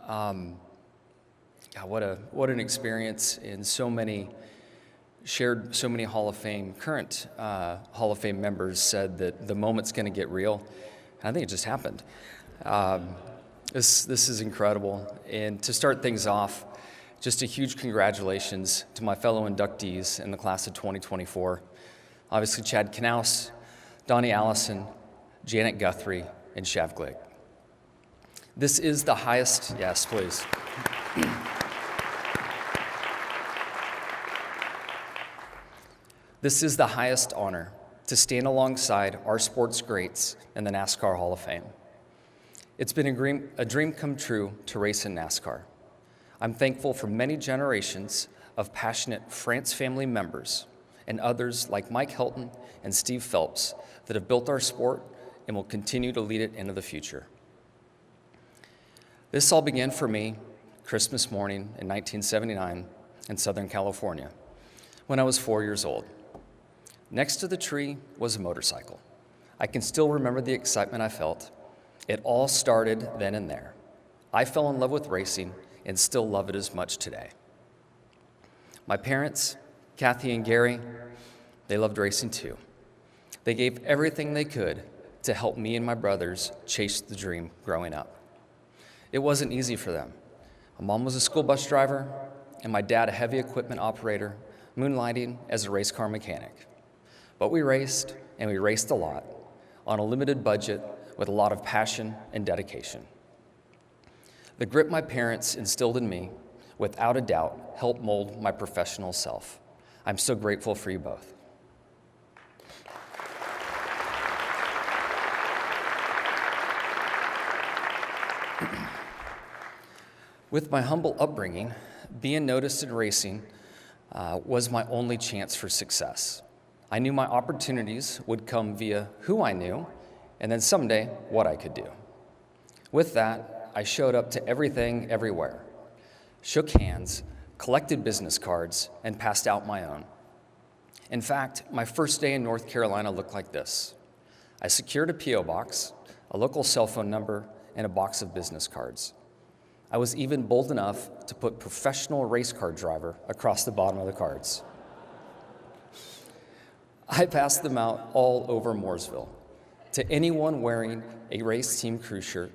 What an experience, and shared so many Hall of Fame, current Hall of Fame members said that the moment's going to get real. I think it just happened. This is incredible. And to start things off, just a huge congratulations to my fellow inductees in the class of 2024. Obviously, Chad Knaus, Donnie Allison, Janet Guthrie, and Shav Glick. This is the highest, yes, please. This is the highest honor, to stand alongside our sports greats in the NASCAR Hall of Fame. It's been a dream come true to race in NASCAR. I'm thankful for many generations of passionate France family members and others like Mike Helton and Steve Phelps that have built our sport and will continue to lead it into the future. This all began for me Christmas morning in 1979 in Southern California when I was 4 years old. Next to the tree was a motorcycle. I can still remember the excitement I felt. It all started then and there. I fell in love with racing and still love it as much today. My parents, Kathy and Gary, they loved racing too. They gave everything they could to help me and my brothers chase the dream growing up. It wasn't easy for them. My mom was a school bus driver, and my dad a heavy equipment operator, moonlighting as a race car mechanic. But we raced, and we raced a lot, on a limited budget with a lot of passion and dedication. The grit my parents instilled in me, without a doubt, helped mold my professional self. I'm so grateful for you both. With my humble upbringing, being noticed in racing was my only chance for success. I knew my opportunities would come via who I knew, and then someday, what I could do. With that, I showed up to everything, everywhere, shook hands, collected business cards, and passed out my own. In fact, my first day in North Carolina looked like this. I secured a P.O. box, a local cell phone number, and a box of business cards. I was even bold enough to put professional race car driver across the bottom of the cards. I passed them out all over Mooresville to anyone wearing a race team crew shirt,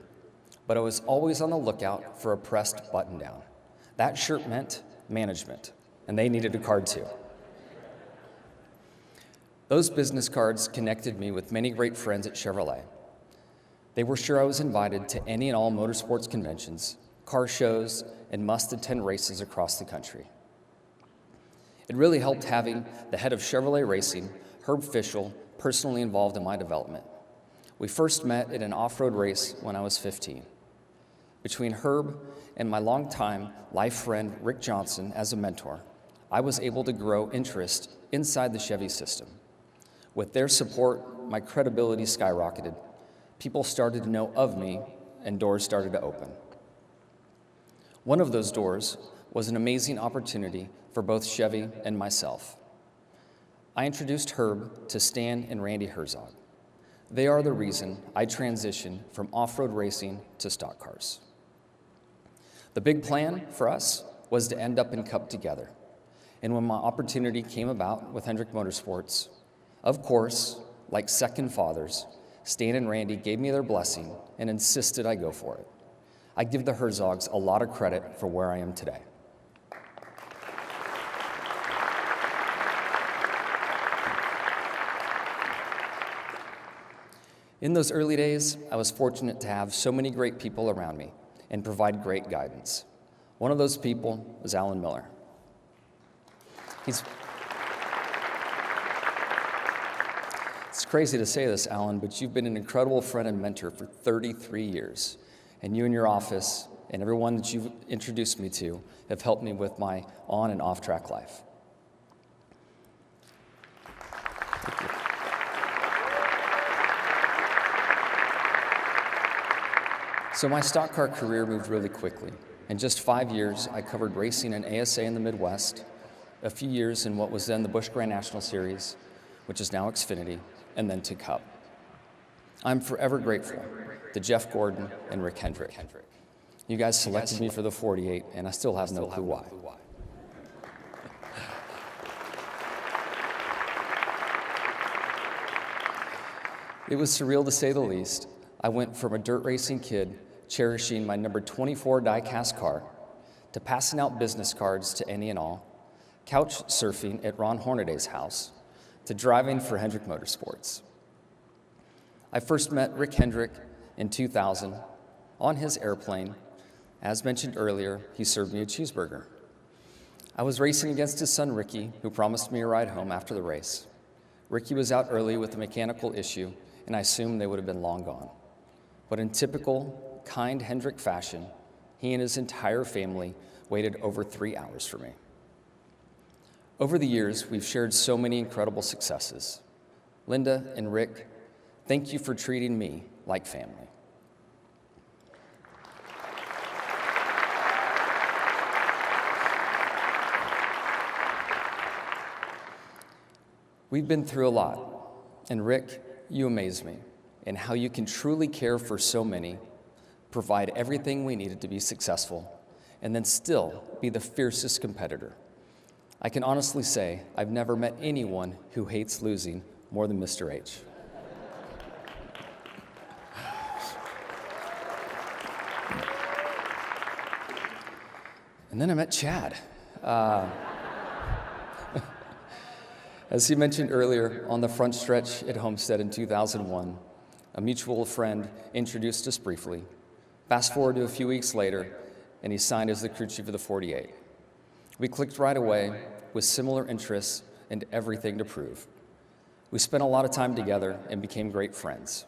but I was always on the lookout for a pressed button down. That shirt meant management, and they needed a card too. Those business cards connected me with many great friends at Chevrolet. They were sure I was invited to any and all motorsports conventions, car shows, and must-attend races across the country. It really helped having the head of Chevrolet Racing, Herb Fischel, personally involved in my development. We first met at an off-road race when I was 15. Between Herb and my longtime life friend, Rick Johnson, as a mentor, I was able to grow interest inside the Chevy system. With their support, my credibility skyrocketed. People started to know of me, and doors started to open. One of those doors was an amazing opportunity for both Chevy and myself. I introduced Herb to Stan and Randy Herzog. They are the reason I transitioned from off-road racing to stock cars. The big plan for us was to end up in Cup together. And when my opportunity came about with Hendrick Motorsports, of course, like second fathers, Stan and Randy gave me their blessing and insisted I go for it. I give the Herzogs a lot of credit for where I am today. In those early days, I was fortunate to have so many great people around me and provide great guidance. One of those people was Alan Miller. It's crazy to say this, Alan, but you've been an incredible friend and mentor for 33 years. And you and your office and everyone that you've introduced me to have helped me with my on and off track life. Thank you. So my stock car career moved really quickly. In just 5 years, I covered racing and ASA in the Midwest, a few years in what was then the Busch Grand National Series, which is now Xfinity, and then to Cup. I'm forever grateful to Jeff Gordon and Rick Hendrick. You guys selected me for the 48, and I still have no clue why. It was surreal to say the least. I went from a dirt racing kid cherishing my number 24 die-cast car to passing out business cards to any and all, couch surfing at Ron Hornaday's house, to driving for Hendrick Motorsports. I first met Rick Hendrick in 2000 on his airplane. As mentioned earlier, he served me a cheeseburger. I was racing against his son Ricky, who promised me a ride home after the race. Ricky was out early with a mechanical issue, and I assumed they would have been long gone. But in typical, kind Hendrick fashion, he and his entire family waited over 3 hours for me. Over the years, we've shared so many incredible successes. Linda and Rick, thank you for treating me like family. We've been through a lot, and Rick, you amaze me in how you can truly care for so many, provide everything we needed to be successful, and then still be the fiercest competitor. I can honestly say I've never met anyone who hates losing more than Mr. H. And then I met Chad. As he mentioned earlier, on the front stretch at Homestead in 2001, a mutual friend introduced us briefly. Fast forward to a few weeks later, and he signed as the crew chief of the 48. We clicked right away with similar interests and everything to prove. We spent a lot of time together and became great friends.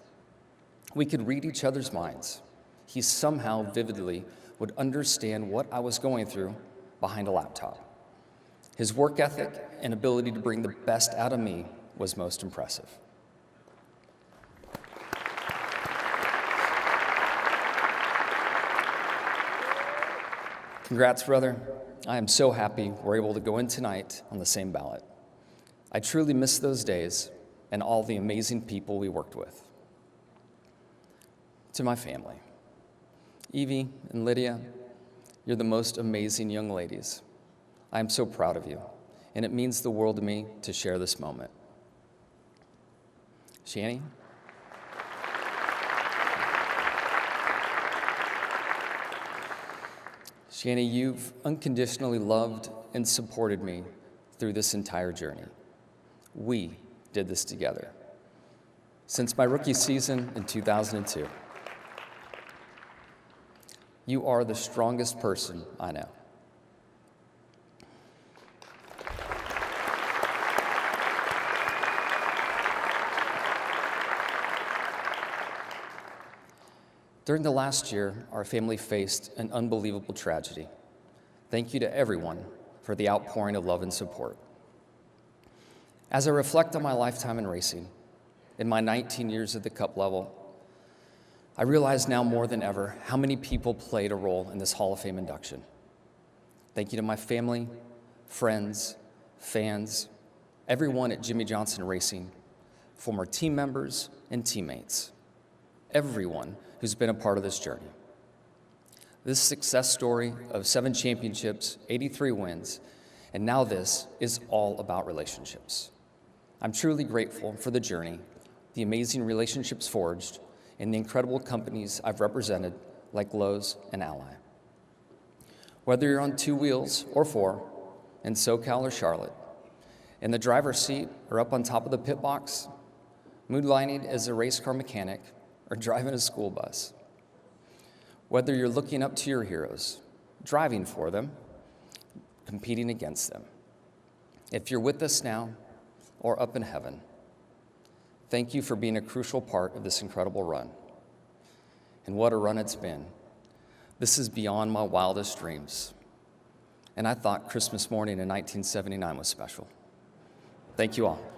We could read each other's minds. He somehow vividly would understand what I was going through behind a laptop. His work ethic and ability to bring the best out of me was most impressive. Congrats, brother. I am so happy we're able to go in tonight on the same ballot. I truly miss those days and all the amazing people we worked with. To my family, Evie and Lydia, you're the most amazing young ladies. I am so proud of you, and it means the world to me to share this moment. Shani? Shani, you've unconditionally loved and supported me through this entire journey. We did this together. Since my rookie season in 2002, you are the strongest person I know. During the last year, our family faced an unbelievable tragedy. Thank you to everyone for the outpouring of love and support. As I reflect on my lifetime in racing, in my 19 years at the Cup level, I realize now more than ever how many people played a role in this Hall of Fame induction. Thank you to my family, friends, fans, everyone at Jimmie Johnson Racing, former team members and teammates, everyone who's been a part of this journey. This success story of 7 championships, 83 wins, and now this is all about relationships. I'm truly grateful for the journey, the amazing relationships forged, and the incredible companies I've represented, like Lowe's and Ally. Whether you're on 2 wheels or 4, in SoCal or Charlotte, in the driver's seat or up on top of the pit box, moonlighting as a race car mechanic, or driving a school bus. Whether you're looking up to your heroes, driving for them, competing against them. If you're with us now or up in heaven, thank you for being a crucial part of this incredible run. And what a run it's been. This is beyond my wildest dreams. And I thought Christmas morning in 1979 was special. Thank you all.